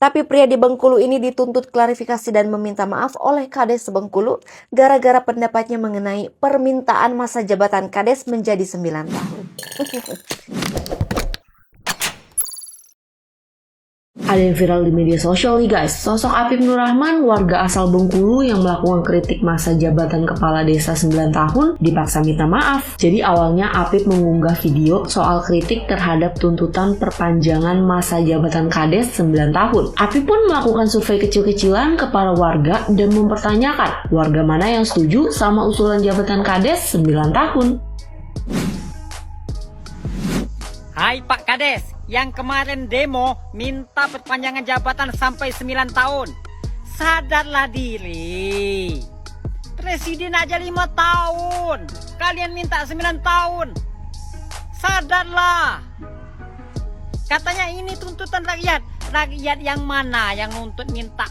Tapi pria di Bengkulu ini dituntut klarifikasi dan meminta maaf oleh Kades Bengkulu gara-gara pendapatnya mengenai permintaan masa jabatan Kades menjadi 9 tahun. Ada yang viral di media sosial nih guys, sosok Apip Nur Rahman, warga asal Bengkulu yang melakukan kritik masa jabatan kepala desa 9 tahun dipaksa minta maaf. Jadi awalnya Apip mengunggah video soal kritik terhadap tuntutan perpanjangan masa jabatan Kades 9 tahun. Apip pun melakukan survei kecil-kecilan ke para warga dan mempertanyakan warga mana yang setuju sama usulan jabatan Kades 9 tahun. Hai Pak Kades, yang kemarin demo minta perpanjangan jabatan sampai 9 tahun. Sadarlah diri. Presiden aja 5 tahun. Kalian minta 9 tahun. Sadarlah. Katanya ini tuntutan rakyat. Rakyat yang mana yang nuntut minta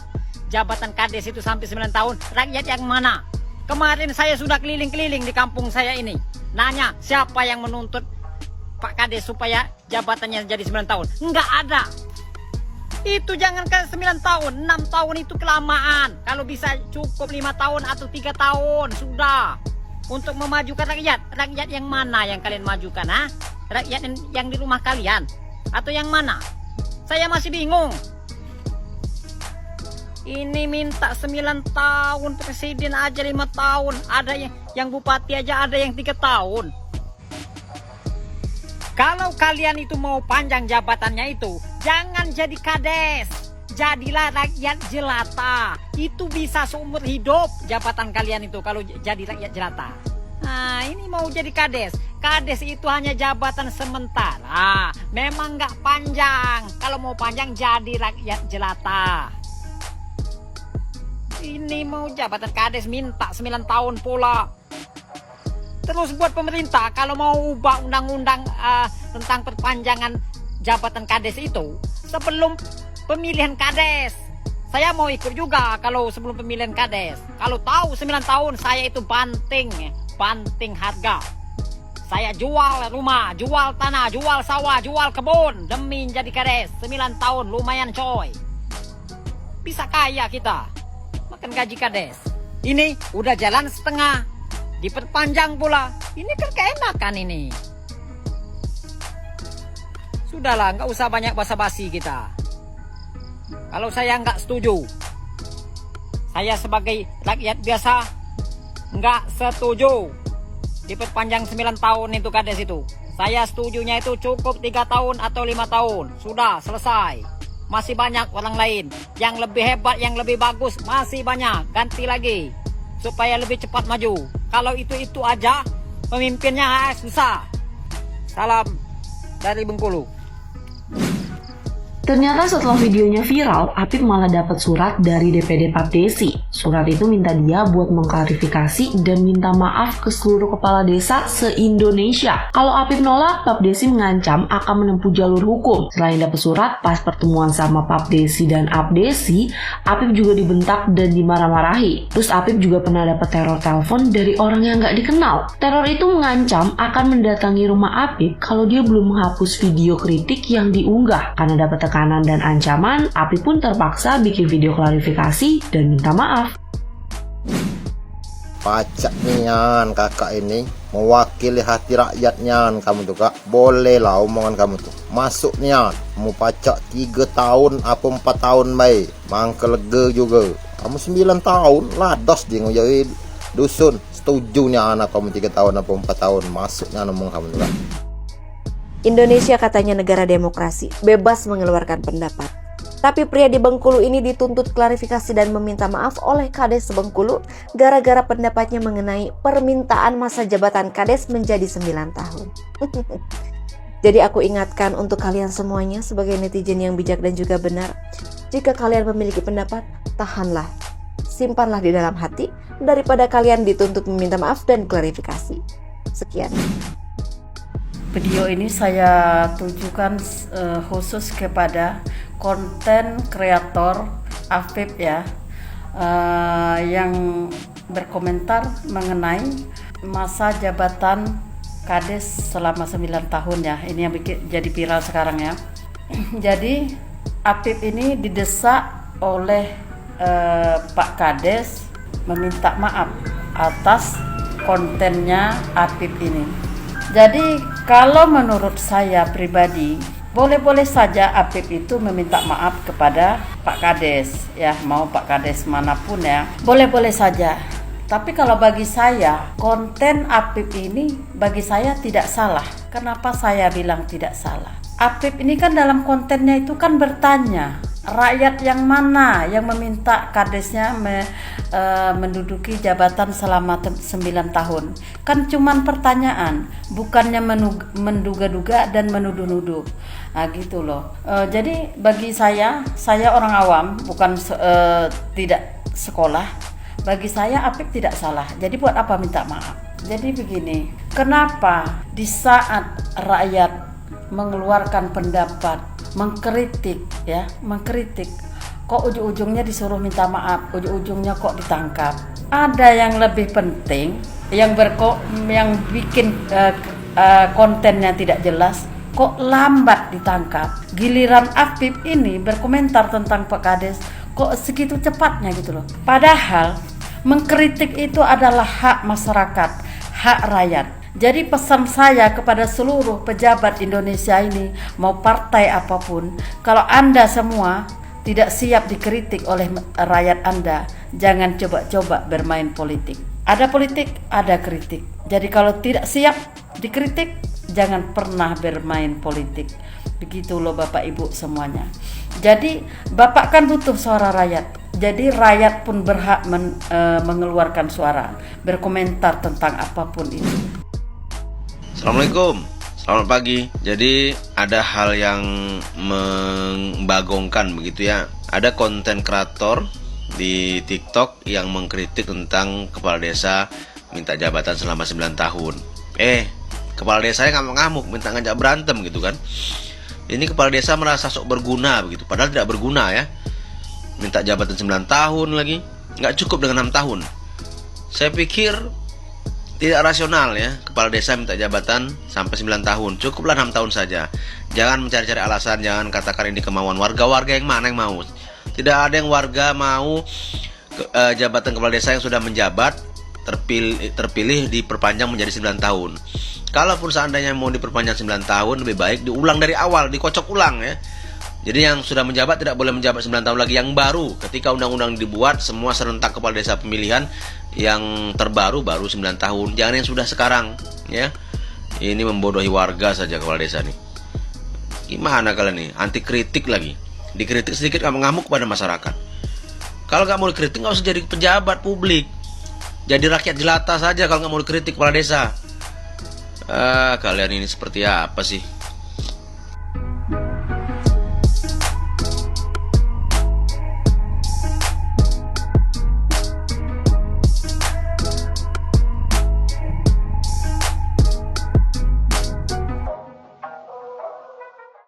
jabatan Kades itu sampai 9 tahun? Rakyat yang mana? Kemarin saya sudah keliling-keliling di kampung saya ini. Nanya siapa yang menuntut Pak Kades supaya jabatannya jadi 9 tahun. Enggak ada. Itu jangan ke 9 tahun, 6 tahun itu kelamaan. Kalau bisa cukup 5 tahun atau 3 tahun sudah. Untuk memajukan rakyat. Rakyat yang mana yang kalian majukan? Ha? Rakyat yang di rumah kalian? Atau yang mana? Saya masih bingung. Ini minta 9 tahun, presiden aja 5 tahun. Ada yang bupati aja ada yang 3 tahun. Kalau kalian itu mau panjang jabatannya itu, jangan jadi Kades. Jadilah rakyat jelata. Itu bisa seumur hidup jabatan kalian itu kalau jadi rakyat jelata. Nah, ini mau jadi Kades. Kades itu hanya jabatan sementara. Memang nggak panjang. Kalau mau panjang jadi rakyat jelata. Ini mau jabatan Kades minta 9 tahun pula. Terus buat pemerintah kalau mau ubah undang-undang tentang perpanjangan jabatan Kades itu sebelum pemilihan Kades. Saya mau ikut juga kalau sebelum pemilihan Kades. Kalau tahu 9 tahun saya itu banting harga. Saya jual rumah, jual tanah, jual sawah, jual kebun demi jadi Kades. 9 tahun lumayan coy. Bisa kaya kita makan gaji Kades. Ini udah jalan setengah. Diperpanjang pula. Ini kan keenakan ini. Sudahlah, nggak usah banyak basa-basi kita. Kalau saya nggak setuju, saya sebagai rakyat biasa nggak setuju diperpanjang 9 tahun itu Kades itu. Saya setujunya itu cukup 3 tahun atau 5 tahun. Sudah selesai. Masih banyak orang lain yang lebih hebat, yang lebih bagus. Masih banyak. Ganti lagi supaya lebih cepat maju. Kalau itu aja pemimpinnya susah. Salam dari Bengkulu. Ternyata setelah videonya viral, Apip malah dapat surat dari DPD Papdesi. Surat itu minta dia buat mengklarifikasi dan minta maaf ke seluruh kepala desa se-Indonesia. Kalau Apip nolak, Papdesi mengancam akan menempuh jalur hukum. Selain dapat surat, pas pertemuan sama Papdesi dan Apdesi, Apip juga dibentak dan dimarah-marahi. Terus Apip juga pernah dapat teror telepon dari orang yang nggak dikenal. Teror itu mengancam akan mendatangi rumah Apip kalau dia belum menghapus video kritik yang diunggah. Karena dapat tekanan dan ancaman, Apip pun terpaksa bikin video klarifikasi dan minta maaf. Pacak nian kakak ini mewakili hati rakyatnya kamu tuh kak. Boleh lah omongan kamu tuh. Masuk nian. Kamu pacak 3 tahun apa 4 tahun baik. Mangke lega juga. Kamu 9 tahun lados dia jadi dusun. Setujunya anak kamu 3 tahun apa 4 tahun. Masuknya ngomong kamu tuh kak. Indonesia katanya negara demokrasi, bebas mengeluarkan pendapat. Tapi pria di Bengkulu ini dituntut klarifikasi dan meminta maaf oleh Kades Bengkulu gara-gara pendapatnya mengenai permintaan masa jabatan Kades menjadi 9 tahun. Jadi aku ingatkan untuk kalian semuanya sebagai netizen yang bijak dan juga benar. Jika kalian memiliki pendapat, tahanlah, simpanlah di dalam hati daripada kalian dituntut meminta maaf dan klarifikasi. Sekian. Video ini saya tujukan khusus kepada konten kreator Apip ya, yang berkomentar mengenai masa jabatan Kades selama 9 tahun ya. Ini yang jadi viral sekarang ya. Jadi Apip ini didesak oleh Pak Kades meminta maaf atas kontennya Apip ini. Jadi kalau menurut saya pribadi, boleh-boleh saja Apip itu meminta maaf kepada Pak Kades, ya, mau Pak Kades manapun ya, boleh-boleh saja. Tapi kalau bagi saya, konten Apip ini bagi saya tidak salah. Kenapa saya bilang tidak salah? Apip ini kan dalam kontennya itu kan bertanya, rakyat yang mana yang meminta kadesnya menduduki jabatan selama 9 tahun? Kan cuman pertanyaan, bukannya menduga-duga dan menuduh-nuduh. Nah gitu loh. Jadi bagi saya orang awam, bukan tidak sekolah. Bagi saya Apip tidak salah. Jadi buat apa minta maaf? Jadi begini, kenapa di saat rakyat mengeluarkan pendapat, mengkritik, kok ujung-ujungnya disuruh minta maaf, ujung-ujungnya kok ditangkap? Ada yang lebih penting, yang bikin kontennya tidak jelas, kok lambat ditangkap. Giliran Apip ini berkomentar tentang Pak Kades, kok segitu cepatnya gitu loh. Padahal mengkritik itu adalah hak masyarakat, hak rakyat. Jadi pesan saya kepada seluruh pejabat Indonesia ini, mau partai apapun, kalau Anda semua tidak siap dikritik oleh rakyat Anda, jangan coba-coba bermain politik. Ada politik, ada kritik. Jadi kalau tidak siap dikritik, jangan pernah bermain politik. Begitu loh Bapak Ibu semuanya. Jadi Bapak kan butuh suara rakyat. Jadi rakyat pun berhak mengeluarkan suara, berkomentar tentang apapun itu. Assalamualaikum, selamat pagi. Jadi ada hal yang membagongkan begitu ya. Ada konten kreator di TikTok yang mengkritik tentang kepala desa minta jabatan selama 9 tahun. Kepala desanya ngamuk-ngamuk, minta ngajak berantem gitu kan. Ini kepala desa merasa sok berguna begitu, padahal tidak berguna ya. Minta jabatan 9 tahun lagi, nggak cukup dengan 6 tahun. Saya pikir tidak rasional ya, kepala desa minta jabatan sampai 9 tahun. Cukuplah 6 tahun saja. Jangan mencari-cari alasan, jangan katakan ini kemauan warga. Warga yang mana yang mau? Tidak ada yang warga mau jabatan kepala desa yang sudah menjabat terpilih diperpanjang menjadi 9 tahun. Kalaupun seandainya mau diperpanjang 9 tahun, lebih baik diulang dari awal, dikocok ulang ya. Jadi yang sudah menjabat tidak boleh menjabat 9 tahun lagi. Yang baru, ketika undang-undang dibuat, semua serentak kepala desa pemilihan yang terbaru baru 9 tahun. Jangan yang sudah sekarang ya. Ini membodohi warga saja kepala desa nih. Gimana kalian nih? Anti kritik lagi. Dikritik sedikit ngamuk pada masyarakat. Kalau nggak mau dikritik, nggak usah jadi pejabat publik. Jadi rakyat jelata saja kalau nggak mau dikritik kepala desa. Kalian ini seperti apa sih?